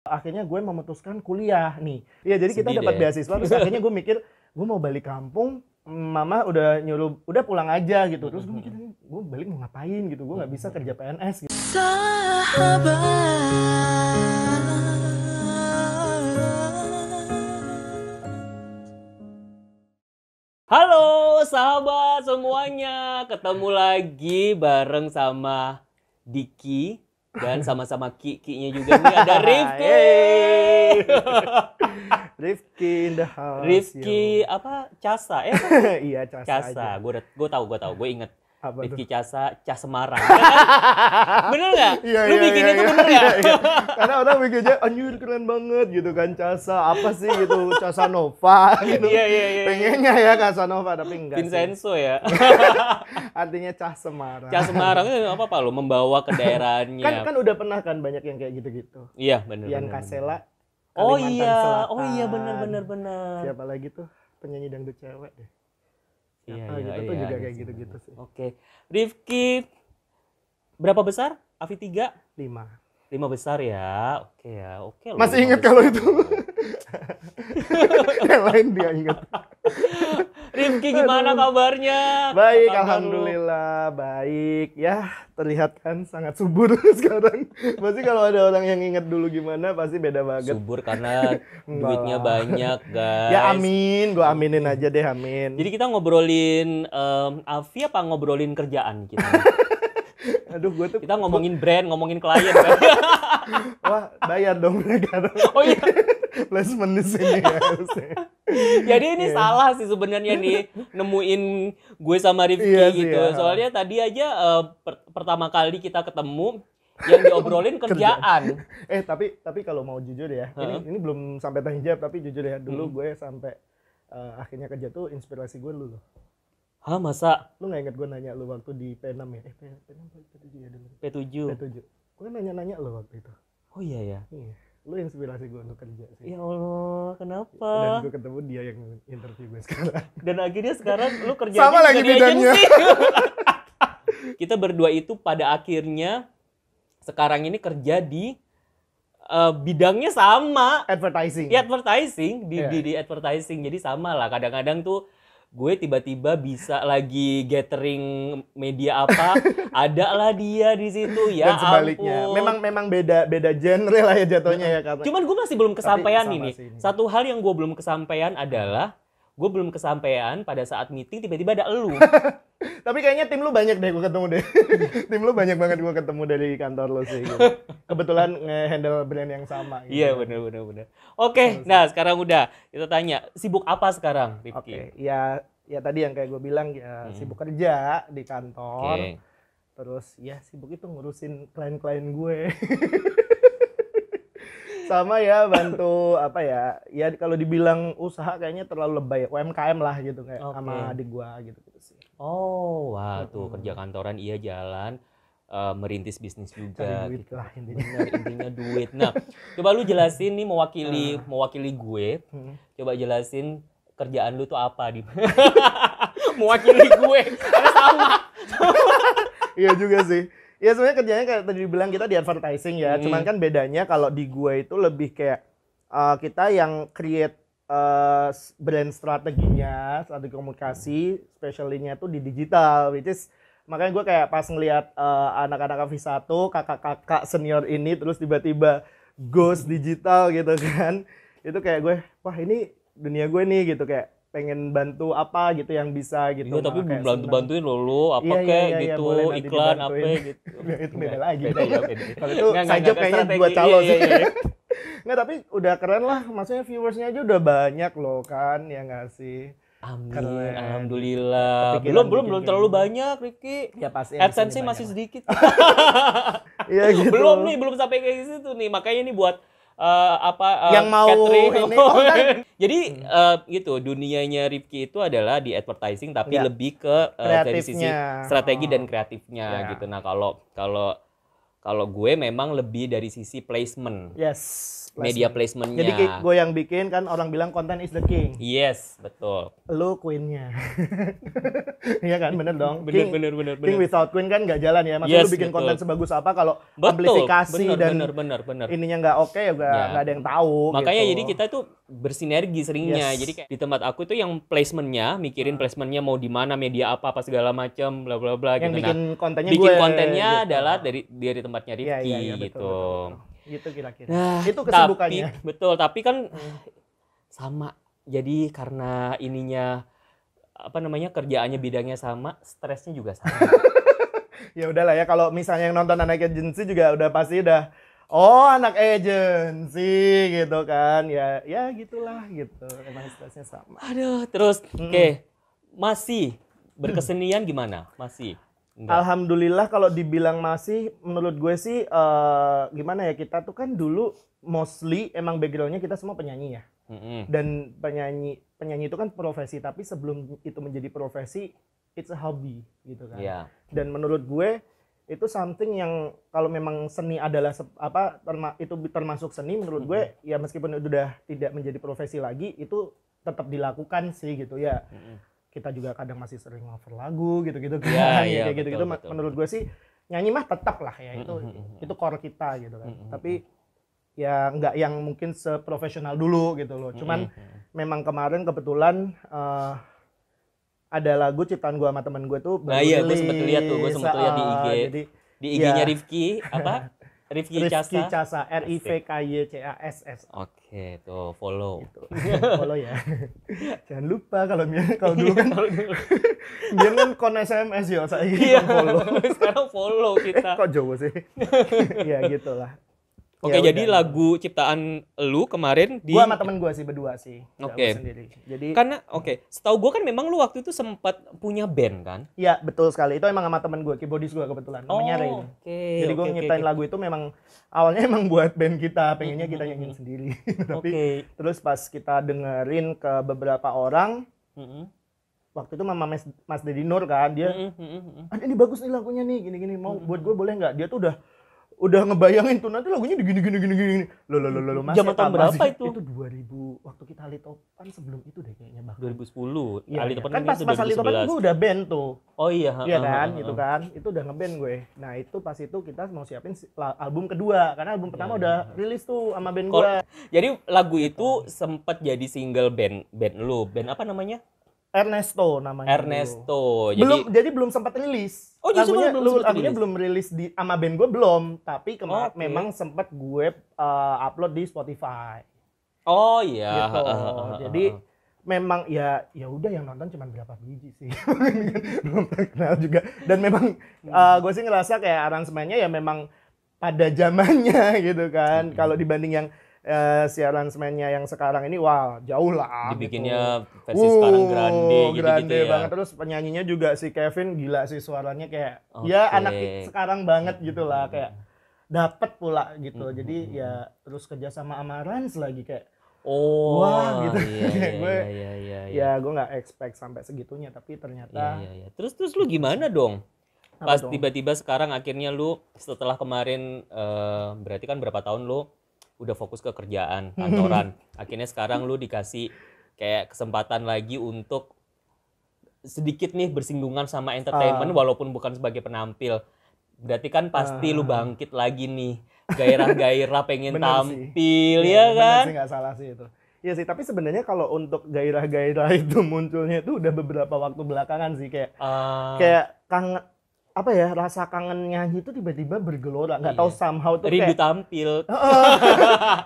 Akhirnya gue memutuskan kuliah nih. Iya, jadi kita Sedih dapat deh. beasiswa, terus akhirnya gue mikir, gue mau balik kampung, mama udah nyuruh, udah pulang aja gitu. Terus gue mikir, gue balik mau ngapain gitu, gue nggak bisa kerja PNS gitu. Halo sahabat semuanya, ketemu lagi bareng sama Diki dan sama-sama Ki-nya juga nih ada Rifki. Yeay. Rifki in the house. Rifki apa? Casa? Iya, Casa. Casa. Gue tahu, gue inget. Apa Rifki tuh? Casa, Cas Semarang. Ya kan? Bener nggak? Lu bikinnya tuh bener ya? Iya. Karena orang bikinnya anjir keren banget gitu kan, Casa apa sih gitu, Casa Nova gitu. Iya. Pengennya ya Casa Nova tapi enggak sih. Vincenzo ya. Artinya Cas Semarang. Cas Semarang itu apa lo? Membawa ke daerahnya. Kan udah pernah kan banyak yang kayak gitu-gitu. Iya bener. Ian Kasela. Oh Kalimantan iya, Selatan. oh iya bener. Siapa lagi tuh penyanyi dangdut cewek deh. Siapa Iya, gitu tuh juga ada kayak sih. gitu-gitu sih. Oke. Rifki berapa besar? Avi 3? 5. 5 besar ya. Oke ya. Oke loh. Masih 5 inget besar. kalau itu. Yang lain dia inget. Rifki gimana kabarnya? Baik, Apa kabar lu? alhamdulillah baik. Ya, terlihat kan sangat subur sekarang. Pasti kalau ada orang yang inget dulu gimana pasti beda banget. Subur karena Enggak duitnya lah. banyak, guys. Ya amin, gua aminin aja deh, amin. Jadi kita ngobrolin Avi apa ngobrolin kerjaan kita? Aduh, gua tuh Kita ngomongin brand, ngomongin klien kan? wah, bayar dong mereka. Oh iya. Placement di sini ya harusnya. Jadi ini Iya. salah sih sebenarnya nih nemuin gue sama Rifki Iya sih, gitu. ya. Soalnya tadi aja pertama kali kita ketemu yang diobrolin kerjaan. Tapi kalau mau jujur ya, ini belum sampai tanya jawab, tapi jujur ya, dulu gue sampai akhirnya kerja tuh inspirasi gue dulu loh. Hah, masa Lu nggak inget gue nanya lu waktu di P6 ya? P6 P7 ya dulu. P7? P7. Gue nanya-nanya lu waktu itu. Oh iya ya. Iya. Lu inspirasi gue untuk kerja sih. Ya Allah, kenapa? Dan gue ketemu dia yang interview gue sekarang. Dan akhirnya sekarang lu kerja Sama juga lagi di bidangnya. agensi. Kita berdua itu pada akhirnya sekarang ini kerja di bidangnya sama. Advertising. Di advertising, Iya. di advertising. Jadi sama lah. Kadang-kadang tuh gue tiba-tiba bisa lagi gathering media apa, ada lah dia di situ. Ya Dan sebaliknya. ampun. Memang beda genre lah ya jatuhnya ya karena. Cuman gue masih belum kesampaian sama ini. sih ini. Satu hal yang gue belum kesampaian adalah gue belum kesampaian pada saat meeting tiba-tiba ada elu. Tapi kayaknya tim lu banyak deh gue ketemu deh. Tim lu banyak banget gue ketemu dari kantor lu sih. Gitu. Kebetulan nge-handle brand yang sama. Gitu. Iya benar. Oke, nah sekarang udah kita tanya sibuk apa sekarang, Rifki? Oke, ya tadi yang kayak gue bilang ya sibuk kerja di kantor. Oke. Terus ya sibuk itu ngurusin klien-klien gue. Sama ya bantu apa ya? Ya kalau dibilang usaha kayaknya terlalu lebay. UMKM lah gitu kayak Oke. sama adik gue gitu sih. Oh, wah tuh kerja kantoran iya jalan, merintis bisnis juga. Cari duit Gitu. lah intinya. Bener, intinya duit. Nah, coba lu jelasin nih mewakili gue. Coba jelasin kerjaan lu tuh apa di mewakili gue. Karena sama. Iya juga sih. Ya sebenarnya kerjanya kayak tadi dibilang kita di advertising ya. Cuman kan bedanya kalau di gue itu lebih kayak kita yang create brand strateginya, strategi komunikasi, specialty-nya tuh di digital, which is makanya gue kayak pas ngelihat anak-anak AV1, kakak-kakak senior ini terus tiba-tiba ghost digital gitu kan. Itu kayak gue, wah ini dunia gue nih gitu kayak pengen bantu apa gitu yang bisa gitu. Iya, tapi Malah kayak belum bantuin lo apa Iya, kayak iya, gitu, boleh nanti iklan dibantuin. apa gitu. Itu beda lagi. Beda ya, beda. Kalau itu Nggak, side job kayaknya strategi. buat calo sih. Iya. Nggak, tapi udah keren lah. Maksudnya viewersnya aja udah banyak loh kan, ya nggak sih? Amin, Keren. alhamdulillah. Kepikiran Belum bikin terlalu kayak banyak, Rifki. Ya pasti. AdSense-nya masih sedikit. Iya gitu. belum sampai kayak situ nih. Makanya ini buat Yang mau catering. ini, oh, kan. Jadi gitu dunianya Rifki itu adalah di advertising tapi Ya. lebih ke dari sisi Kreatifnya. strategi dan kreatifnya Ya. gitu. Nah, kalau gue memang lebih dari sisi placement. Yes. media placementnya. Jadi gue yang bikin kan, orang bilang content is the king. Yes, betul. Lu queen-nya. Iya kan, bener dong. Bener. King without queen kan nggak jalan ya. Maksudnya lu bikin konten sebagus apa kalau amplifikasi dan bener. ininya nggak oke ya nggak ada yang tahu. Makanya gitu. jadi kita tuh bersinergi seringnya. Jadi kayak di tempat aku itu yang placementnya, mikirin placementnya mau di mana, media apa segala macam, bla bla bla. Yang gitu. bikin kontennya bikin gue. kontennya Gitu. adalah dari tempatnya Rifki Iya, gitu. betul. Itu kira-kira. Nah, itu kesibukannya. Tapi kan sama. Jadi karena ininya kerjaannya bidangnya sama, stresnya juga sama. Ya udahlah ya, kalau misalnya yang nonton anak agency juga udah pasti anak agency gitu kan. Ya gitulah gitu. Emang stresnya sama. Aduh, terus oke. Masih berkesenian gimana? Masih. Enggak. Alhamdulillah kalau dibilang masih, menurut gue sih gimana ya, kita tuh kan dulu mostly emang backgroundnya kita semua penyanyi ya. Dan penyanyi itu kan profesi, tapi sebelum itu menjadi profesi, it's a hobby gitu kan. Yeah. Dan menurut gue itu something yang kalau memang seni adalah itu termasuk seni, menurut gue ya meskipun itu udah tidak menjadi profesi lagi, itu tetap dilakukan sih gitu ya. Kita juga kadang masih sering cover lagu gitu-gitu kan. Kayak gitu-gitu menurut gue sih nyanyi mah tetap lah ya, itu core kita gitu kan. Tapi ya nggak yang mungkin seprofesional dulu gitu loh. Cuman memang kemarin kebetulan ada lagu ciptaan gue sama temen gue tuh baru rilis. Gue sempet lihat di IG. Jadi, di IG-nya Rifki apa? Rifki Casa, RIVKYCASS. Oke, tuh follow. Gitu. Follow ya. Jangan lupa kalau dulu kan dia kan kon SMS ya, saya follow. Sekarang follow kita. Kok jauh sih? Ya gitulah. Oke, ya jadi lagu ciptaan lu kemarin gua sama temen gua sih berdua sih. Oke. Jadi karena setahu gua kan memang lu waktu itu sempat punya band kan? Iya, betul sekali. Itu emang sama temen gua, keyboardis gua kebetulan. Namanya Rain. Jadi gua nyiptain lagu itu memang awalnya emang buat band kita, pengennya kita nyanyiin sendiri. Tapi terus pas kita dengerin ke beberapa orang, waktu itu Mama Mas Dedi Nur kan, dia ini bagus nih lagunya nih, gini-gini, mau buat gue boleh nggak? Dia tuh udah ngebayangin tuh nanti lagunya gini. Loh, zaman tahun berapa itu? Itu 2000, waktu kita Ali Topan sebelum itu deh kayaknya, bahkan 2010. Ya, Ali Topan kan pas Ali Topan gue udah band tuh. Oh iya. Iya kan, itu kan, itu udah ngeband gue. Nah itu pas itu kita mau siapin album kedua, karena album pertama udah rilis tuh sama band gue. Jadi lagu itu sempat jadi single band lu. Band apa namanya? Ernesto namanya. Ernesto. Jadi belum sempat rilis. Oh, lagunya belum rilis di sama band gue belum, tapi kemarin memang sempat gue upload di Spotify. Oh iya. Gitu. Jadi memang ya udah yang nonton cuma berapa biji sih. Belum terkenal juga. Dan memang gue sih ngerasa kayak aransemennya ya memang pada zamannya gitu kan. Kalau dibanding yang si aransemennya yang sekarang ini jauh lah. Dibikinnya gitu. Versi sekarang grande gitu ya. Banget. Terus penyanyinya juga si Kevin gila sih, suaranya kayak ya anak sekarang banget gitu lah, kayak dapet pula gitu. Jadi ya terus kerja sama Amarans lagi kayak gitu. Iya. Gue nggak expect sampai segitunya, tapi ternyata Terus lu gimana dong? Pas tiba-tiba sekarang akhirnya lu setelah kemarin berarti kan berapa tahun lu udah fokus ke kerjaan kantoran. Akhirnya sekarang lu dikasih kayak kesempatan lagi untuk sedikit nih bersinggungan sama entertainment walaupun bukan sebagai penampil. Berarti kan pasti lu bangkit lagi nih. Gairah-gairah pengen tampil ya kan? Bener sih, nggak salah sih itu. Iya sih, tapi sebenarnya kalau untuk gairah-gairah itu munculnya itu udah beberapa waktu belakangan sih, kayak kangen rasa kangen nyanyi itu tiba-tiba bergelora, nggak tahu somehow tuh rindu kayak tampil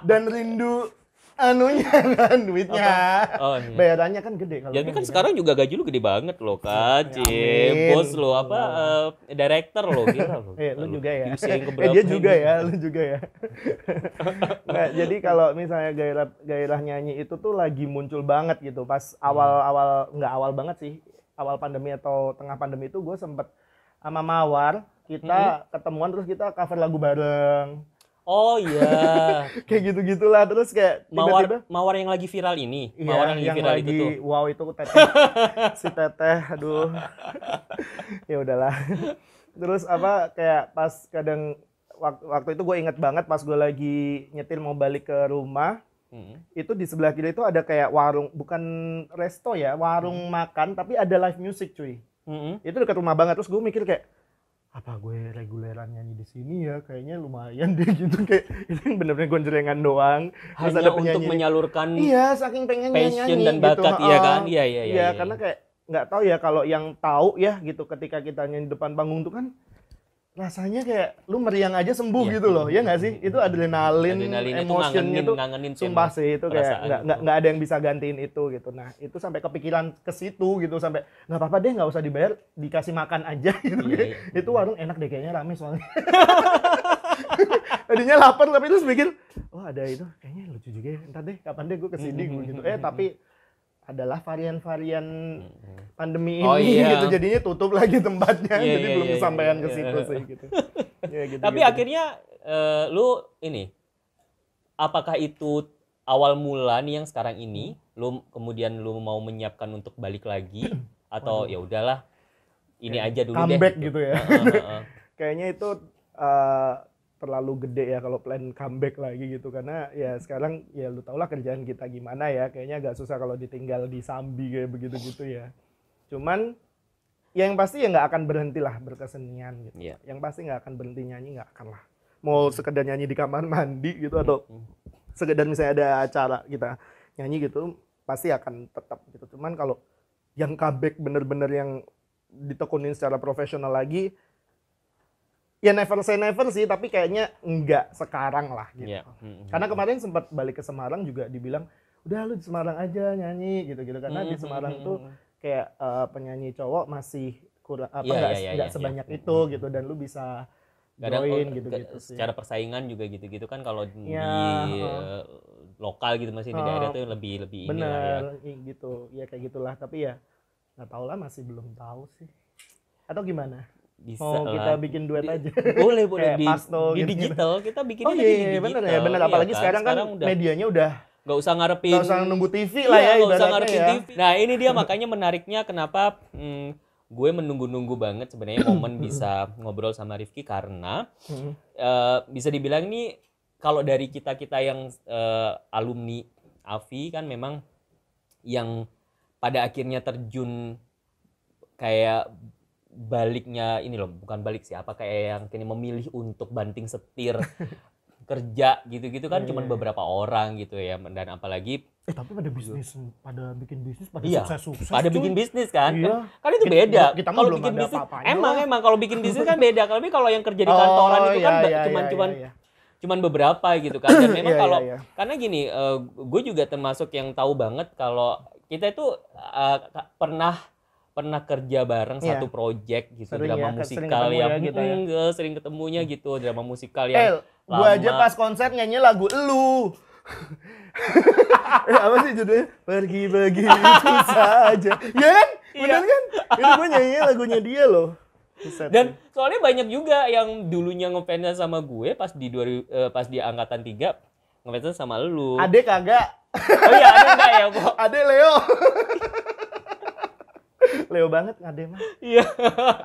dan rindu anunya kan, duitnya. Bayarannya kan gede kalau. Jadi kan sekarang juga gaji lu gede banget loh kan, bos lo director lo gila lo. Lu juga ya. Dia juga ya, lu juga ya. Nah, jadi kalau misalnya gairah nyanyi itu tuh lagi muncul banget gitu pas nggak awal banget sih, awal pandemi atau tengah pandemi itu gue sempet sama Mawar, kita ketemuan terus kita cover lagu bareng. Oh iya. Kayak gitu-gitulah, terus kayak tiba-tiba Mawar yang lagi viral ini. Iya, Mawar yang viral itu tuh. Wow, itu Teteh. Si Teteh, aduh. Ya udahlah. Terus kayak pas kadang waktu itu gue inget banget pas gue lagi nyetir mau balik ke rumah, itu di sebelah kiri itu ada kayak warung, bukan resto ya, warung makan tapi ada live music cuy. Itu dekat rumah banget. Terus gue mikir kayak, apa gue reguleran nyanyi di sini ya, kayaknya lumayan deh gitu, kayak itu bener-bener gonjrengan doang. Terus hanya ada untuk penyanyi, menyalurkan iya saking pengennya passion nyanyi dan bakat, gitu. iya kan? Iya. Iya, karena kayak nggak tahu ya, kalau yang tahu ya gitu, ketika kita nyanyi di depan panggung tuh kan rasanya kayak lu meriang aja sembuh gitu loh, ya nggak sih? Itu adrenalin emotionnya tuh ngangenin sumpah sih, itu kayak perasaan nggak ada yang bisa gantiin itu gitu. Nah itu sampai kepikiran ke situ gitu, sampai nggak apa-apa deh nggak usah dibayar, dikasih makan aja gitu. Itu warung enak deh kayaknya, rame soalnya. Tadinya lapar tapi terus mikir, oh ada itu kayaknya lucu juga ya, ntar deh kapan deh gue kesini gitu. Tapi adalah varian-varian pandemi ini gitu, jadinya tutup lagi tempatnya, jadi belum kesampaian ke situ sih gitu. Gitu. Tapi akhirnya lu ini, apakah itu awal mula nih yang sekarang ini, lu kemudian lu mau menyiapkan untuk balik lagi atau ya udahlah ini aja dulu comeback deh gitu ya. Kayaknya itu terlalu gede ya kalau plan comeback lagi gitu, karena ya sekarang ya lu tau lah kerjaan kita gimana ya, kayaknya agak susah kalau ditinggal di Sambi kayak begitu gitu ya. Cuman yang pasti ya nggak akan berhenti lah berkesenian gitu. Yang pasti nggak akan berhenti nyanyi, nggak akan lah. Mau sekedar nyanyi di kamar mandi gitu atau sekedar misalnya ada acara kita nyanyi gitu, pasti akan tetap gitu. Cuman kalau yang comeback bener-bener yang ditekunin secara profesional lagi, ya never say never sih, tapi kayaknya enggak sekarang lah gitu. Karena kemarin sempat balik ke Semarang juga dibilang, udah lu di Semarang aja nyanyi gitu-gitu. Karena di Semarang tuh kayak penyanyi cowok masih kurang enggak sebanyak itu gitu, dan lu bisa join gitu-gitu sih. Secara persaingan juga gitu-gitu kan, kalau di lokal gitu masih di daerah tuh lebih bener ya. Gitu. Ya kayak gitulah, tapi ya nggak tahu lah, masih belum tahu sih. Atau gimana? Bisa mau kita bikin duet aja. Boleh di gitu, digital kita bikinnya di digital. Bener ya, bener. Apalagi sekarang kan medianya udah nggak usah ngarepin, nggak usah nunggu TV lah ya, nggak usah ngarepin ya. TV. Nah ini dia makanya menariknya kenapa gue menunggu-nunggu banget sebenarnya momen bisa ngobrol sama Rifki, karena bisa dibilang ini kalau dari kita yang alumni AFI kan memang yang pada akhirnya terjun kayak baliknya ini loh, bukan balik sih, apa kayak yang kini memilih untuk banting setir kerja gitu-gitu kan cuman beberapa orang gitu ya, dan apalagi tapi pada bisnis, pada bikin bisnis, pada sukses-sukses pada bikin bisnis kan. Iya. Kan itu beda. Kalau bikin bisnis emang kalau bikin bisnis kan beda. Kalau yang kerja di kantoran itu kan cuman beberapa gitu kan. Dan memang kalau karena gini, gue juga termasuk yang tahu banget kalau kita itu pernah kerja bareng satu project gitu, drama musikal yang sering ketemunya gitu, drama musikal yang lama. Gue aja pas konser nyanyi lagu elu. Apa sih judulnya? Pergi begitu saja. Ya kan? Bener kan? Itu gue nyanyi lagunya dia loh. Dan soalnya banyak juga yang dulunya ngefansnya sama gue pas di angkatan 3 ngefansnya sama lu. Ade kagak. Oh iya, Ade enggak ya, Bo? Ade Leo. Leo banget Ade mah. Iya.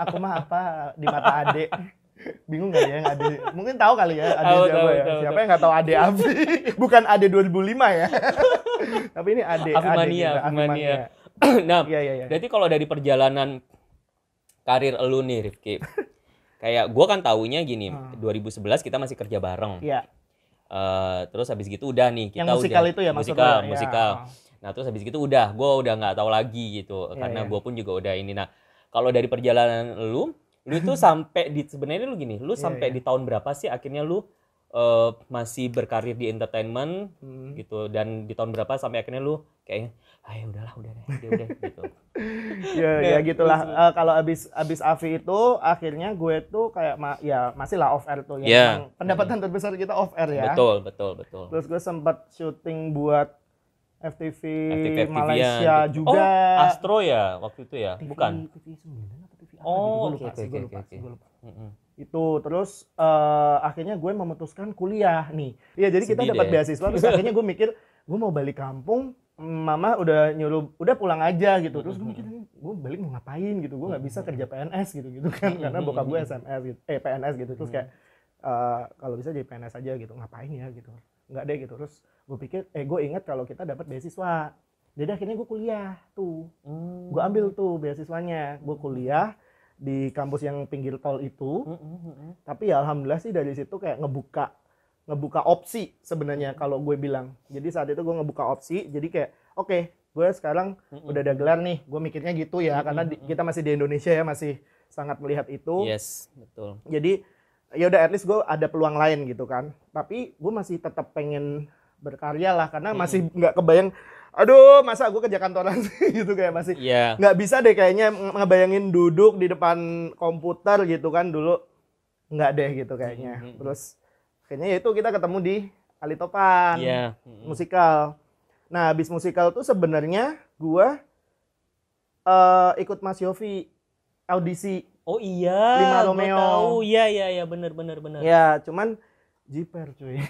Aku mah apa di mata Ade? Bingung gak ya yang Ade? Mungkin tahu kali ya Ade siapa ya? Siapa yang nggak tahu Ade Afi? Bukan Ade 2005 ya. Tapi ini Ade. Afimania. Nah, berarti kalau dari perjalanan karir elu nih Rifki, kayak gue kan taunya gini, 2011 kita masih kerja bareng. Iya. Terus habis gitu udah nih kita yang musikal udah, itu ya maksudnya. Musikal. Nah terus habis gitu gue udah nggak tahu lagi gitu, karena gue pun juga udah ini. Nah kalau dari perjalanan lu itu sampai di sebenarnya lu gini, lu sampai di tahun berapa sih akhirnya lu masih berkarir di entertainment gitu, dan di tahun berapa sampai akhirnya lu kayak udahlah udah gitu. ya gitulah. Kalau abis AFI itu akhirnya gue tuh kayak masih lah off air tuh ya. Pendapatan terbesar kita off air ya. Betul. Terus gue sempat syuting buat FTV Malaysia gitu. juga. Oh, Astro ya waktu itu ya? Bukan. TV 9 atau TV apa gitu. Gue lupa. Itu terus akhirnya gue memutuskan kuliah nih. Iya, jadi kita dapat beasiswa, terus akhirnya gue mikir gue mau balik kampung. Mama udah nyuruh udah pulang aja gitu. Terus gue mikir gue balik mau ngapain gitu. Gue nggak bisa kerja PNS gitu kan, karena bokap gue PNS gitu. Terus kayak kalau bisa jadi PNS aja gitu, ngapain ya gitu, nggak deh gitu. Terus gue pikir gue ingat kalau kita dapat beasiswa, jadi akhirnya gue kuliah tuh. Gue ambil tuh beasiswanya, gue kuliah di kampus yang pinggir tol itu. Tapi ya alhamdulillah sih dari situ kayak ngebuka opsi sebenarnya kalau gue bilang. Jadi saat itu gue ngebuka opsi, jadi kayak oke, gue sekarang udah ada gelar nih, gue mikirnya gitu ya, karena kita masih di Indonesia ya, masih sangat melihat itu. Yes, betul. Jadi ya udah, at least gue ada peluang lain gitu kan. Tapi gue masih tetap pengen berkarya lah, karena masih nggak kebayang, aduh masa gue kerja kantoran sih gitu, kayak masih nggak bisa deh kayaknya ngebayangin duduk di depan komputer gitu kan dulu, nggak deh gitu kayaknya. Terus kayaknya itu kita ketemu di Alitopan musikal. Nah habis musikal tuh sebenarnya gue ikut Mas Yofi audisi. Oh iya, Lima Romeo. Tahu. Iya benar. Ya, cuman jiper cuy.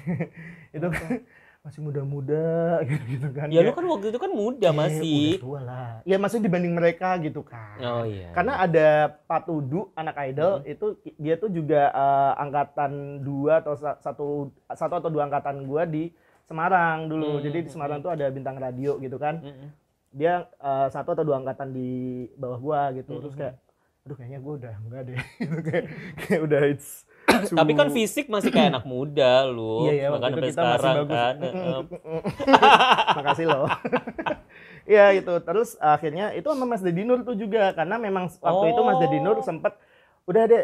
Itu kan masih muda-muda gitu kan. Ya lu kan waktu itu kan muda masih. Udah tua lah. Ya masih dibanding mereka gitu kan. Oh iya. Karena ada Patudu anak idol itu dia tuh juga angkatan 2 atau satu atau 2 angkatan gua di Semarang dulu. Jadi di Semarang tuh ada Bintang Radio gitu kan. Dia 1 atau 2 angkatan di bawah gua gitu. Terus kayak aduh kayaknya gue udah enggak deh gitu, kayak udah it's tapi kan fisik masih kayak anak muda lu. Iya, makanya sampai sekarang kan. Makasih loh. Iya itu. Terus akhirnya itu sama Mas Deddy Nur tuh juga, karena memang waktu itu Mas Deddy Nur sempat udah deh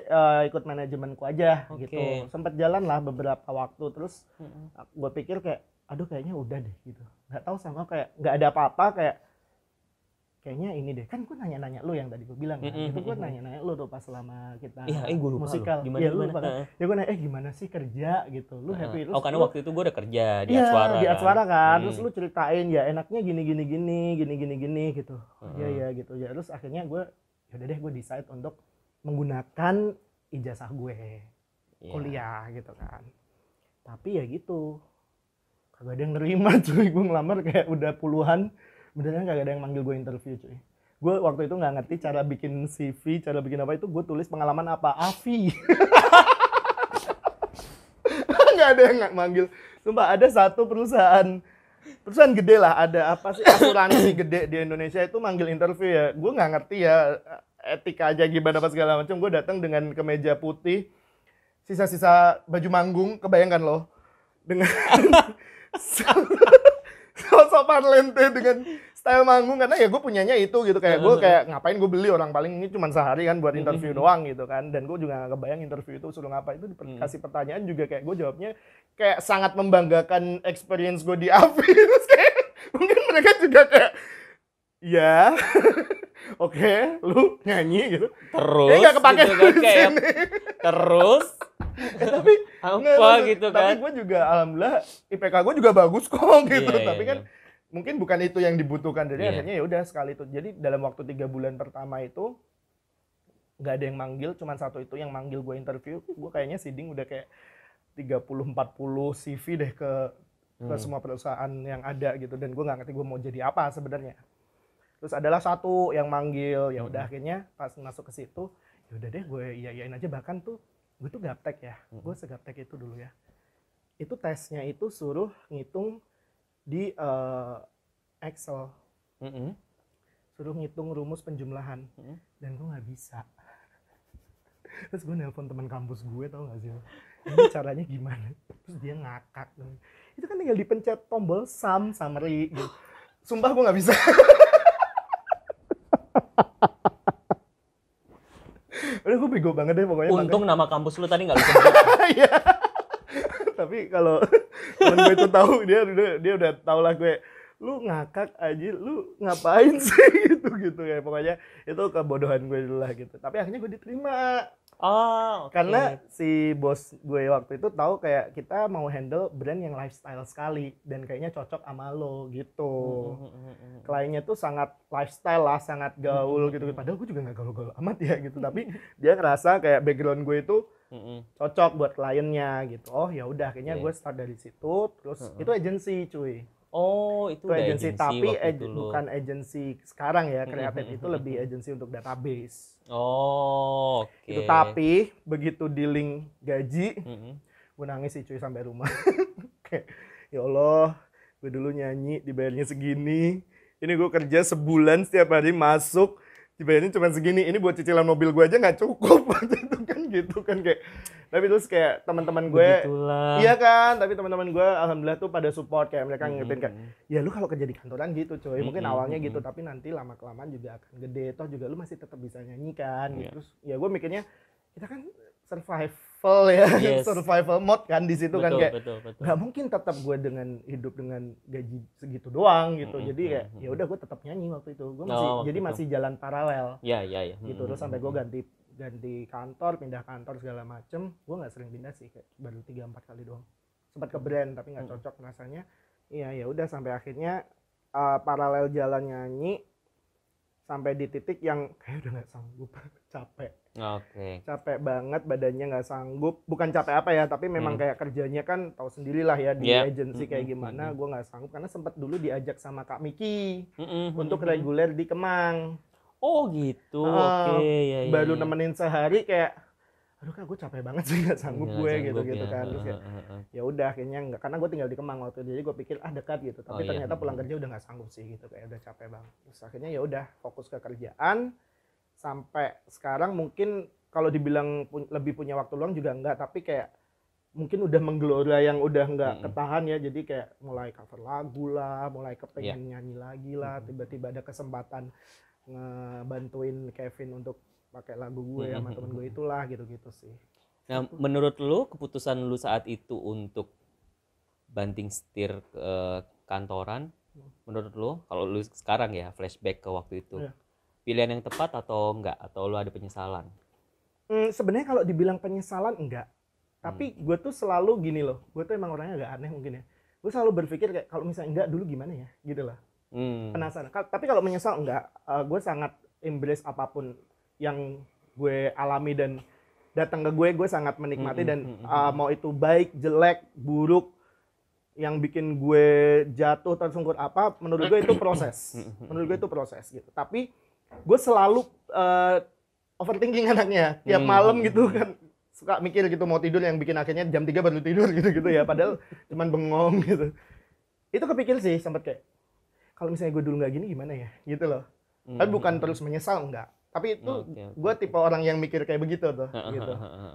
ikut manajemenku aja gitu. Sempat jalan lah beberapa waktu, terus gue pikir kayak aduh kayaknya udah deh gitu. Nggak tahu sama kayak nggak ada apa-apa, kayaknya ini deh, kan gue nanya-nanya lu yang tadi gue bilang kan, itu gue nanya-nanya lu tuh pas selama kita musikal. Iya lu lupa kan. Ya gue nanya gimana sih kerja gitu, lu happy? Terus karena waktu itu gue udah kerja di Atswara. Di Atswara kan. Terus lu ceritain ya enaknya gini gitu. Iya gitu ya. Terus akhirnya gue yaudah deh, gue decide untuk menggunakan ijazah gue kuliah gitu kan. Tapi ya gitu, kagak ada yang nerima cuy. Gue ngelamar kayak udah puluhan, beneran kagak ada yang manggil gue interview cuy. Gue waktu itu nggak ngerti cara bikin CV, cara bikin apa itu. Gue tulis pengalaman apa, AVI. Nggak ada yang manggil. Sumpah ada satu perusahaan gede lah, ada apa sih, asuransi gede di Indonesia itu manggil interview ya. Gue nggak ngerti ya etika aja gimana apa segala macam. Gue datang dengan kemeja putih, sisa-sisa baju manggung, kebayangkan loh, dengan sopan lente dengan style manggung, karena ya gue punyanya itu gitu, kayak gue kayak ngapain gue beli, orang paling ini cuma sehari kan buat interview doang gitu kan. Dan gue juga gak kebayang interview itu suruh ngapa, itu dikasih pertanyaan juga kayak gue jawabnya kayak sangat membanggakan experience gue di AVI. Terus kayak mungkin mereka juga kayak ya oke, lu nyanyi gitu terus gak kepake gitu kan, kayak terus tapi apa gitu kan. Tapi gue juga alhamdulillah IPK gue juga bagus kok gitu. Tapi kan mungkin bukan itu yang dibutuhkan, jadi akhirnya ya udah sekali itu. Jadi dalam waktu 3 bulan pertama itu nggak ada yang manggil, cuman satu itu yang manggil gue interview. Gue kayaknya siding udah kayak 30-40 CV deh ke semua perusahaan yang ada gitu, dan gue nggak ngerti gue mau jadi apa sebenarnya. Terus adalah satu yang manggil, ya udah akhirnya pas masuk ke situ ya udah deh gue iyain aja. Bahkan tuh gue tuh gaptek ya, gue segaptek itu dulu ya. Itu tesnya itu suruh ngitung di Excel, suruh ngitung rumus penjumlahan, dan gue nggak bisa. Terus gue nelpon teman kampus gue, tau gak sih, ini caranya gimana? Terus dia ngakak, itu kan tinggal dipencet tombol sum, summary gitu. Sumpah gue nggak bisa. Udah gue bego banget deh pokoknya. Untung nama kampus lu tadi nggak lu sebut. Iya. Tapi kalau temen gue itu tahu, dia udah tahu lah gue, lu ngakak aja, lu ngapain sih gitu ya. Pokoknya itu kebodohan gue dulu lah gitu. Tapi akhirnya gue diterima. Karena si bos gue waktu itu tahu kayak kita mau handle brand yang lifestyle sekali dan kayaknya cocok sama lo gitu. Kliennya tuh sangat lifestyle lah, sangat gaul gitu. Padahal gue juga nggak gaul-gaul amat ya gitu. Tapi dia ngerasa kayak background gue itu cocok buat kliennya gitu. Oh ya udah, kayaknya gue start dari situ. Terus itu agency cuy. Oh, itu Itu udah agensi, agensi tapi waktu itu lo. bukan agensi sekarang ya, kreatif itu lebih agensi untuk database. Oh, oke. Itu tapi begitu dealing gaji, Mm-mm. gue nangis sih cuy sampai rumah. Kayak ya Allah, gue dulu nyanyi dibayarnya segini, ini gue kerja sebulan setiap hari masuk dibayarnya cuma segini, ini buat cicilan mobil gue aja nggak cukup. Itu kan gitu kan kayak. Tapi terus kayak teman-teman gue, Begitulah. iya kan, tapi teman-teman gue alhamdulillah tuh pada support, kayak mereka ngingetin kayak, Mm-mm. ya lu kalau kerja di kantoran gitu coy, mungkin Mm-mm, awalnya gitu, mm-mm. tapi nanti lama kelamaan juga akan gede, toh juga lu masih tetap bisa nyanyi kan gitu. Iya. Terus ya gue mikirnya kita kan survival ya, Yes. survival mode kan di situ kan, Betul, kayak betul. nggak mungkin tetap gue dengan hidup dengan gaji segitu doang gitu. Mm-mm, Jadi kayak mm-mm. ya udah gue tetap nyanyi waktu itu, gue masih Oh, waktu jadi itu. masih jalan paralel Ya, ya, ya. gitu. Terus sampai gue ganti kantor, pindah kantor segala macem. Gue nggak sering pindah sih, kayak baru 3-4 kali doang. Sempat ke brand tapi nggak cocok rasanya. Iya ya udah sampai akhirnya paralel jalan nyanyi sampai di titik yang kayak udah nggak sanggup. Capek banget, badannya nggak sanggup. Bukan capek apa ya, tapi memang kayak kerjanya kan tahu sendirilah ya di agensi kayak gimana. Gue nggak sanggup karena sempat dulu diajak sama Kak Miki untuk reguler di Kemang. Oh gitu, oke. Ya, ya, Baru ya. nemenin sehari kayak, aduh Kak gue capek banget sih, nggak sanggup Nggak gue sanggup gitu ya. kan. Terus kayak ya udah akhirnya nggak, karena gue tinggal di Kemang waktu itu, jadi gue pikir dekat gitu, tapi Oh, iya. ternyata pulang kerja udah nggak sanggup sih gitu, kayak udah capek banget. Terus akhirnya ya udah fokus ke kerjaan sampai sekarang. Mungkin kalau dibilang lebih punya waktu luang juga enggak, tapi kayak mungkin udah menggelora yang udah nggak ketahan ya, jadi kayak mulai cover lagu lah, mulai kepengen nyanyi lagi lah, tiba-tiba ada kesempatan ngebantuin Kevin untuk pakai lagu gue sama temen gue itulah, gitu-gitu sih. Nah, menurut lu keputusan lu saat itu untuk banting setir ke kantoran, menurut lu kalau lu sekarang ya flashback ke waktu itu, pilihan yang tepat atau enggak, atau lu ada penyesalan? Sebenarnya kalau dibilang penyesalan enggak, tapi gue tuh selalu gini loh, gue tuh emang orangnya agak aneh mungkin ya, gue selalu berpikir kayak kalau misalnya enggak dulu gimana ya gitu loh. Penasaran. Tapi kalau menyesal enggak, gue sangat embrace apapun yang gue alami dan datang ke gue sangat menikmati. Dan mau itu baik, jelek, buruk, yang bikin gue jatuh tersungkur apa, menurut gue itu proses. Menurut gue itu proses gitu. Tapi gue selalu overthinking anaknya, tiap malam gitu kan suka mikir gitu, mau tidur yang bikin akhirnya jam 3 baru tidur gitu ya, padahal cuman bengong gitu. Itu kepikir sih sempat kayak, kalau misalnya gue dulu nggak gini gimana ya gitu loh. Tapi bukan terus menyesal, enggak, tapi itu gue tipe orang yang mikir kayak begitu tuh gitu,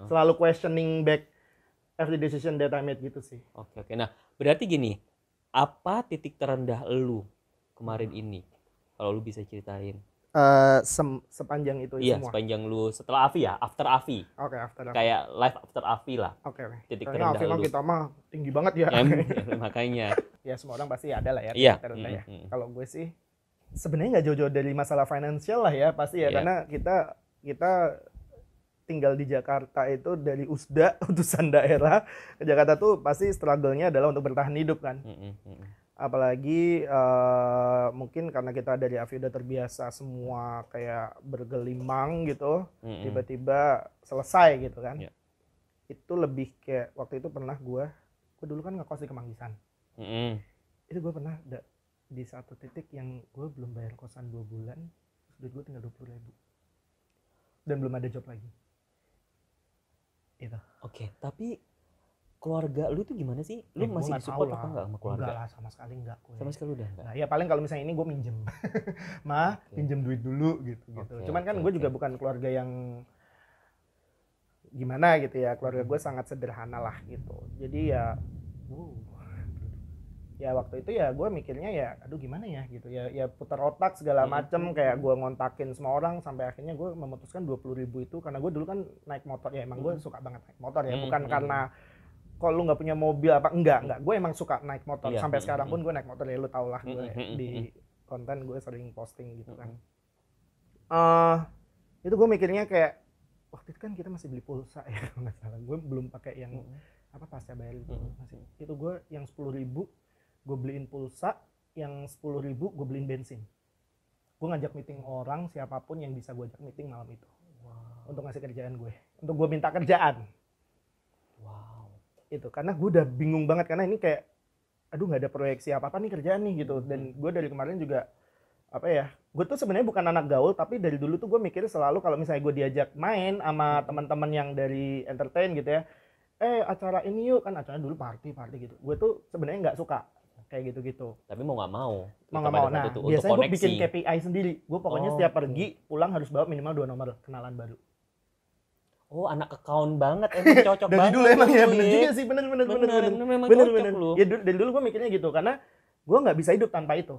selalu questioning back every decision that I made gitu sih. Oke. Nah berarti gini, apa titik terendah lu kemarin ini kalau lu bisa ceritain? Sepanjang itu Iya, semua. sepanjang lu setelah Avi ya, after Avi. Oke, after Avi. Kayak live after Avi lah. Oke. Titik Karena terendah Avi lu. kita mah tinggi banget ya. Makanya. Ya semua orang pasti ada lah ya Iya. titik terendah ya. Kalau gue sih sebenarnya nggak jauh-jauh dari masalah finansial lah ya pasti ya, karena kita tinggal di Jakarta itu dari USDA, utusan daerah ke Jakarta tuh pasti struggle-nya adalah untuk bertahan hidup kan. Apalagi mungkin karena kita dari Avi udah terbiasa semua kayak bergelimang gitu, tiba-tiba selesai gitu kan. Itu lebih kayak waktu itu pernah gue dulu kan ngekos di Kemanggisan. Itu gue pernah di satu titik yang gue belum bayar kosan 2 bulan, terus duit gue tinggal 20.000 dan belum ada job lagi. Itu. Oke, tapi keluarga lu tuh gimana sih? Lu masih disupport apa enggak sama keluarga? Enggak lah, sama sekali enggak. Sama sekali udah enggak? Nah, ya paling kalau misalnya ini gue minjem. Pinjem duit dulu gitu. Cuman kan gue juga bukan keluarga yang gimana gitu ya. Keluarga gue sangat sederhana lah gitu. Jadi ya ya waktu itu ya gue mikirnya ya aduh gimana ya gitu ya putar otak segala macem, kayak gue ngontakin semua orang sampai akhirnya gue memutuskan 20.000 itu karena gue dulu kan naik motor ya, emang gue suka banget naik motor ya, bukan karena kalau lu nggak punya mobil apa enggak, gue emang suka naik motor sampai sekarang pun gue naik motor ya, lu tau lah gue di konten gue sering posting gitu kan. Itu gue mikirnya kayak waktu itu kan kita masih beli pulsa ya kalau nggak salah, gue belum pakai yang apa pasca bayar itu masih, itu gue yang 10.000 gue beliin pulsa, yang 10.000 gue beliin bensin. Gue ngajak meeting orang siapapun yang bisa gue ajak meeting malam itu. Untuk ngasih kerjaan gue, untuk gue minta kerjaan. Itu karena gue udah bingung banget, karena ini kayak aduh nggak ada proyeksi apa nih kerjaan nih gitu. Dan gue dari kemarin juga apa ya, gue tuh sebenarnya bukan anak gaul, tapi dari dulu tuh gue mikir selalu kalau misalnya gue diajak main sama teman-teman yang dari entertain gitu ya, acara ini yuk, kan acaranya dulu party gitu, gue tuh sebenarnya nggak suka kayak gitu-gitu. Tapi mau nggak mau Nggak mau. Nah, biasanya gue bikin KPI sendiri. Gue pokoknya setiap pergi pulang harus bawa minimal 2 nomor kenalan baru. Oh, anak account banget, emang cocok dari banget. Dari dulu emang ya, bener ya. juga sih, bener. Memang cocok lu. Ya dari dulu gue mikirnya gitu, karena gue nggak bisa hidup tanpa itu,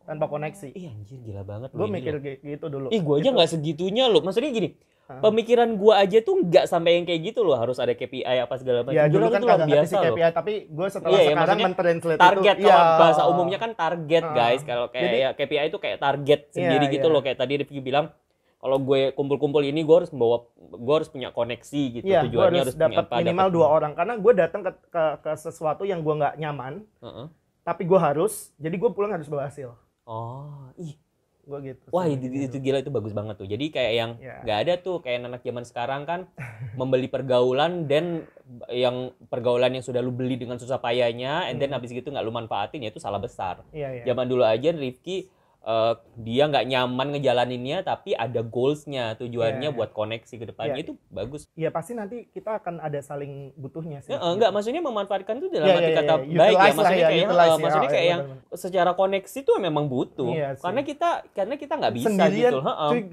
tanpa koneksi. Ih anjir, gila banget. Gue mikir gitu dulu. Ih, gue aja nggak segitunya loh. Maksudnya gini, pemikiran gue aja tuh nggak sampai yang kayak gitu loh, harus ada KPI apa segala macam. Ya dulu kan kagak ngerti KPI, tapi gue setelah sekarang mentranslate target itu. Kalau bahasa umumnya kan target guys. Kalau kayak ya, KPI itu kayak target sendiri gitu loh. Kayak tadi Rifki bilang, kalau gue kumpul-kumpul ini gue harus punya koneksi gitu. Iya, tujuannya harus dapat minimal 2 orang, karena gue datang ke sesuatu yang gue nggak nyaman, tapi gue harus, jadi gue pulang harus bawa hasil. Oh, ih, gue gitu. Wah, itu gila, itu bagus banget tuh. Jadi kayak yang nggak ada tuh kayak anak zaman sekarang kan membeli pergaulan, dan yang pergaulan yang sudah lu beli dengan susah payahnya, and then habis gitu nggak lu manfaatin, ya itu salah besar. Zaman dulu aja Rifki dia nggak nyaman ngejalaninnya, tapi ada goalsnya, tujuannya buat koneksi ke depannya, itu bagus. Iya, pasti nanti kita akan ada saling butuhnya sih. Enggak, maksudnya memanfaatkan itu dalam arti kata baik ya, maksudnya kayak yang secara koneksi tuh memang butuh. Karena kita nggak bisa sendirian, gitu.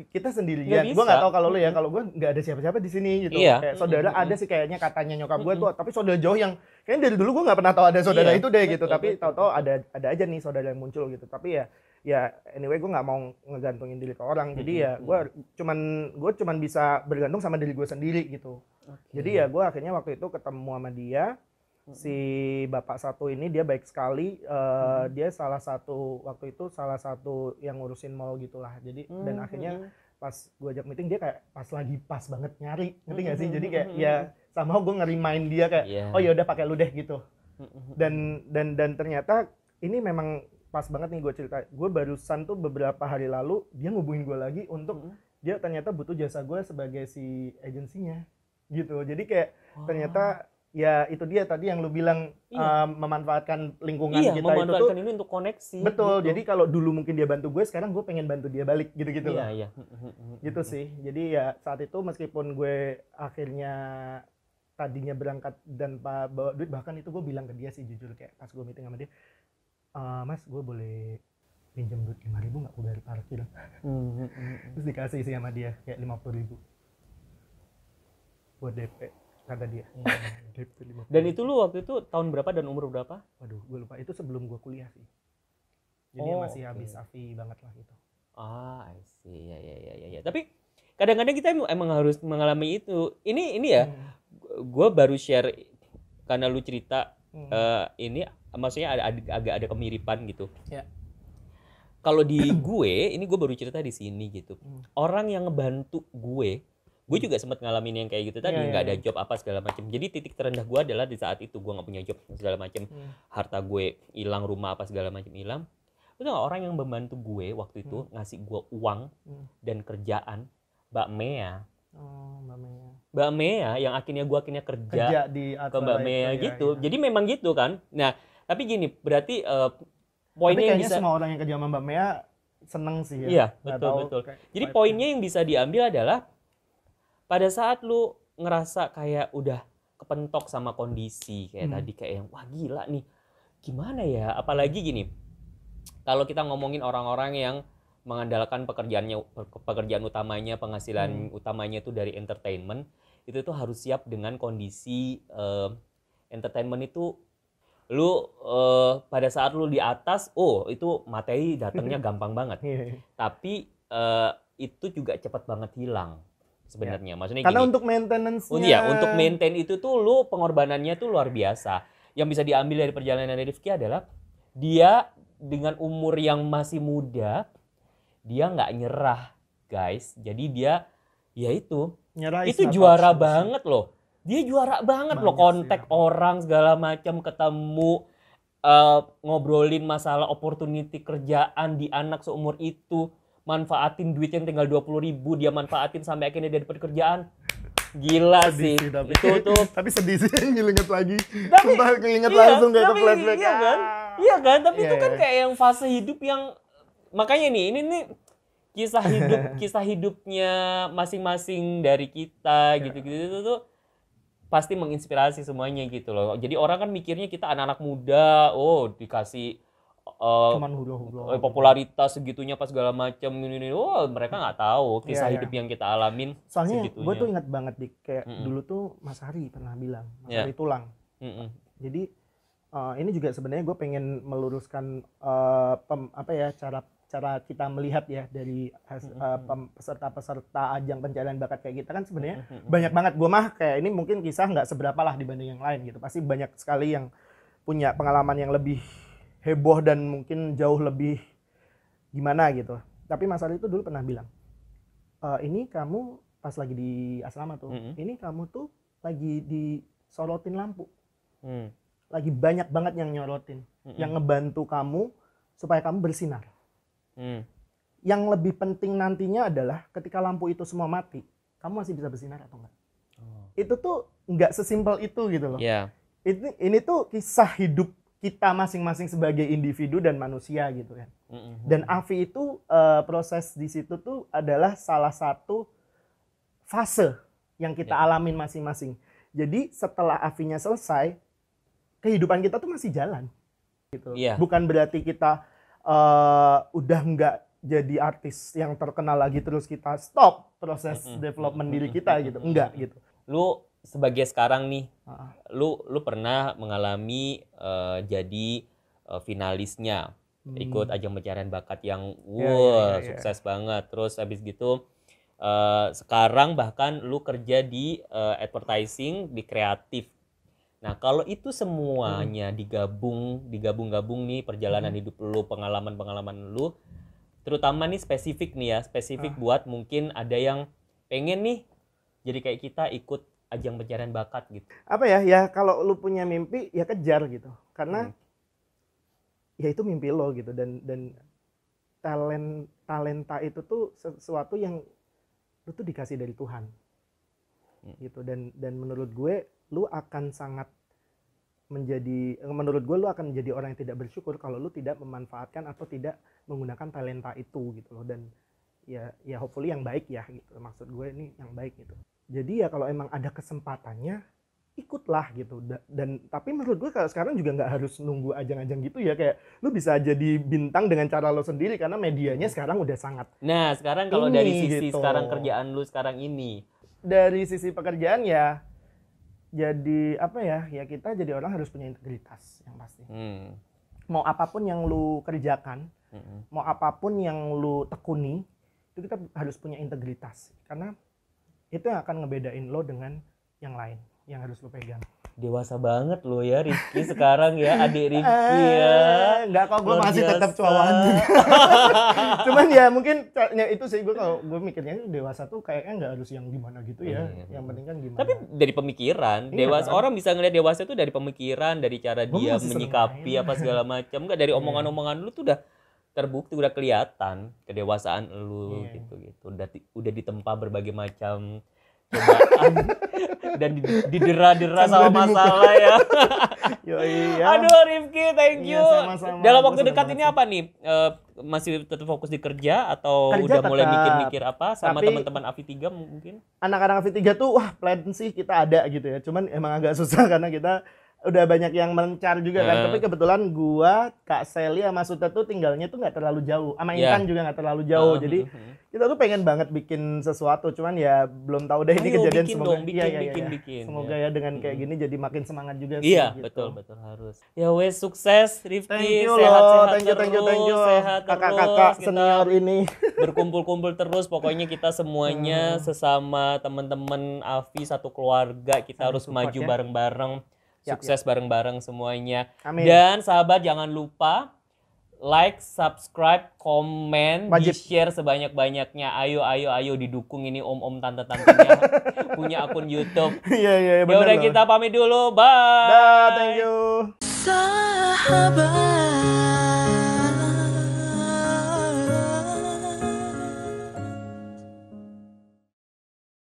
Kita sendirian. Gue nggak tahu kalau lu ya, kalau gue nggak ada siapa-siapa di sini gitu. Kayak saudara ada sih kayaknya, katanya nyokap gue tuh, tapi saudara jauh yang kayaknya dari dulu gue nggak pernah tahu ada saudara itu deh gitu. Tapi tahu-tahu ada aja nih saudara yang muncul gitu. Tapi ya anyway, gue nggak mau ngegantungin diri ke orang, jadi ya gue cuman bisa bergantung sama diri gue sendiri gitu. Jadi ya gue akhirnya waktu itu ketemu sama dia, si bapak satu ini, dia baik sekali. Dia salah satu yang ngurusin mall gitulah. Jadi dan akhirnya pas gue ajak meeting, dia kayak pas banget nyari, ngerti nggak sih? Jadi kayak ya sama gue nge-remind dia kayak oh ya udah pakai lu deh gitu. Dan ternyata ini memang pas banget nih gue cerita. Gue barusan tuh beberapa hari lalu dia ngubungin gue lagi untuk dia ternyata butuh jasa gue sebagai si agensinya gitu. Jadi kayak ternyata ya itu dia tadi yang lu bilang, memanfaatkan lingkungan kita memanfaatkan itu ini untuk koneksi. Betul. Jadi kalau dulu mungkin dia bantu gue, sekarang gue pengen bantu dia balik gitu-gitu loh. Iya. Gitu sih. Jadi ya saat itu meskipun gue akhirnya tadinya berangkat dan bawa duit, bahkan itu gue bilang ke dia sih jujur, kayak pas gue meeting sama dia, Mas, gue boleh pinjam duit 5.000 nggak, gue bayar parkir. Terus dikasih sih sama dia kayak 50.000 buat DP, kata dia. DP 50.000. Dan itu lu waktu itu tahun berapa dan umur berapa? Waduh, gue lupa. Itu sebelum gue kuliah sih. Jadi masih habis afi banget lah gitu. I see. Ya. Tapi kadang-kadang kita emang harus mengalami itu. Ini ya, gue baru share karena lu cerita ini, maksudnya agak ada kemiripan gitu. Kalau di gue baru cerita di sini gitu. Orang yang ngebantu gue juga sempat ngalamin yang kayak gitu tadi, nggak ada job apa segala macam. Jadi titik terendah gue adalah di saat itu gue nggak punya job segala macam, harta gue hilang, rumah apa segala macam hilang. Itu nggak, orang yang membantu gue waktu itu ngasih gue uang dan kerjaan, Mbak Mea. Mbak Mea yang akhirnya kerja di ke Mbak Mea gitu. Jadi memang gitu kan. Nah, tapi gini, berarti poinnya yang bisa, semua orang yang kerja sama Mbak Mea seneng sih ya. Iya, betul. Jadi poinnya yang bisa diambil adalah pada saat lu ngerasa kayak udah kepentok sama kondisi kayak tadi, kayak yang wah gila nih, gimana ya? Apalagi gini, kalau kita ngomongin orang-orang yang mengandalkan pekerjaan utamanya, penghasilan utamanya itu dari entertainment, itu tuh harus siap dengan kondisi entertainment itu lu pada saat lu di atas, itu materi datangnya gampang banget. Tapi itu juga cepat banget hilang sebenarnya. Maksudnya karena gini, untuk maintenance-nya. Iya, untuk maintain itu tuh lu pengorbanannya tuh luar biasa. Yang bisa diambil dari perjalanan Rifki adalah dia dengan umur yang masih muda, dia nggak nyerah, guys. Jadi dia ya itu juara banget loh. Dia juara banget loh, kontak orang segala macam, ketemu, ngobrolin masalah opportunity kerjaan di anak seumur itu, manfaatin duit yang tinggal 20.000, dia manfaatin sampai akhirnya dia dapat kerjaan. Gila Sedih sih. tapi. Itu tuh. Tapi sedih sih nginget lagi. Tapi Sumpah keinget langsung kayak ke tapi flashback. iya kan? Iya kan? Tapi Iya, itu kan iya. kayak yang fase hidup yang makanya nih ini nih kisah hidupnya masing-masing dari kita gitu-gitu itu tuh pasti menginspirasi semuanya gitu loh. Jadi orang kan mikirnya kita anak-anak muda, oh dikasih Cuman hura-hura. popularitas segitunya pas segala macam ini. Oh, mereka nggak tahu kisah Iya, hidup iya. yang kita alamin Soalnya segitunya. gue tuh ingat banget dik kayak dulu tuh Mas Hari pernah bilang, Mas Iya. Hari Tulang. Mm-mm. Jadi ini juga sebenarnya gue pengen meluruskan apa ya cara kita melihat ya dari peserta-peserta ajang pencarian bakat kayak kita kan sebenarnya banyak banget. Gue mah kayak ini mungkin kisah nggak seberapa lah dibanding yang lain gitu. Pasti banyak sekali yang punya pengalaman yang lebih heboh dan mungkin jauh lebih gimana gitu. Tapi Mas Ari itu dulu pernah bilang, ini kamu pas lagi di asrama tuh, ini kamu tuh lagi disorotin lampu. Lagi banyak banget yang nyorotin, yang ngebantu kamu supaya kamu bersinar. Yang lebih penting nantinya adalah ketika lampu itu semua mati, kamu masih bisa bersinar atau enggak? Itu tuh enggak sesimpel itu gitu loh. Yeah. Ini tuh kisah hidup kita masing-masing sebagai individu dan manusia gitu kan. Dan AFI itu proses di situ tuh adalah salah satu fase yang kita alamin masing-masing. Jadi setelah AFI-nya selesai, kehidupan kita tuh masih jalan gitu. Yeah. Bukan berarti kita udah nggak jadi artis yang terkenal lagi terus kita stop proses development diri kita gitu. Enggak gitu. Lu sebagai sekarang nih, lu pernah mengalami jadi finalisnya, ikut ajang pencarian bakat yang sukses banget. Terus habis gitu sekarang bahkan lu kerja di advertising, di kreatif. Nah, kalau itu semuanya digabung nih perjalanan hidup lu, pengalaman-pengalaman lu, terutama nih spesifik buat mungkin ada yang pengen nih jadi kayak kita ikut ajang pencarian bakat gitu. Apa ya? Ya kalau lu punya mimpi ya kejar gitu. Karena ya itu mimpi lo gitu dan talenta itu tuh sesuatu yang lu tuh dikasih dari Tuhan. Gitu dan menurut gue lu akan menurut gue lu akan menjadi orang yang tidak bersyukur kalau lu tidak memanfaatkan atau tidak menggunakan talenta itu gitu loh. Dan ya hopefully yang baik ya gitu, maksud gue ini yang baik gitu. Jadi ya kalau emang ada kesempatannya ikutlah gitu. Dan tapi menurut gue kalau sekarang juga nggak harus nunggu ajang-ajang gitu ya, kayak lu bisa jadi bintang dengan cara lo sendiri karena medianya sekarang udah sangat. Nah sekarang kalau dari sisi sekarang kerjaan lu sekarang ini, dari sisi pekerjaan ya jadi apa ya kita jadi orang harus punya integritas yang pasti. Mau apapun yang lu kerjakan, mau apapun yang lu tekuni, itu kita harus punya integritas karena itu yang akan ngebedain lo dengan yang lain yang harus lo pegang. Dewasa banget lo ya Rifki sekarang ya, adik Rifki ya. Enggak kok, gue masih tetap cuawan juga. Cuman ya mungkin itu sih kalau gue mikirnya dewasa tuh kayaknya nggak harus yang gimana gitu ya. Yang penting kan gimana. Tapi dari pemikiran, dewasa orang bisa ngeliat dewasa itu dari pemikiran, dari cara dia menyikapi apa segala macam. Enggak dari omongan-omongan lu tuh udah terbukti, udah kelihatan kedewasaan lu gitu. Udah ditempa berbagai macam cobaan dan didera-dera sama masalah ya. Aduh Rifki, thank you. Sama-sama. Dalam waktu dekat ini apa nih? Masih tetap fokus di kerja atau udah mulai mikir-mikir apa sama teman-teman AFI 3 mungkin? Anak-anak AFI 3 tuh plan sih kita ada gitu ya. Cuman emang agak susah karena kita udah banyak yang mencar juga kan. Tapi kebetulan gua, Kak Sally sama Suta tuh tinggalnya tuh nggak terlalu jauh. Sama Intan juga nggak terlalu jauh. Jadi kita tuh pengen banget bikin sesuatu. Cuman ya belum tahu deh ini kejadian. Semoga bikin. Semoga ya dengan kayak gini jadi makin semangat juga sih. Iya, gitu. betul harus. Ya wes, sukses Rifki. Sehat-sehat thank you. Sehat kakak-kakak senior ini. Berkumpul-kumpul terus. Pokoknya kita semuanya sesama teman-teman AFI satu keluarga, kita harus maju bareng-bareng. Sukses bareng-bareng semuanya. Amin. Dan sahabat jangan lupa like, subscribe, komen, di-share sebanyak-banyaknya. Ayo didukung ini om-om tante-tantenya punya akun YouTube. Iya, benar. Ya udah kita pamit dulu. Bye. Thank you. Sahabat.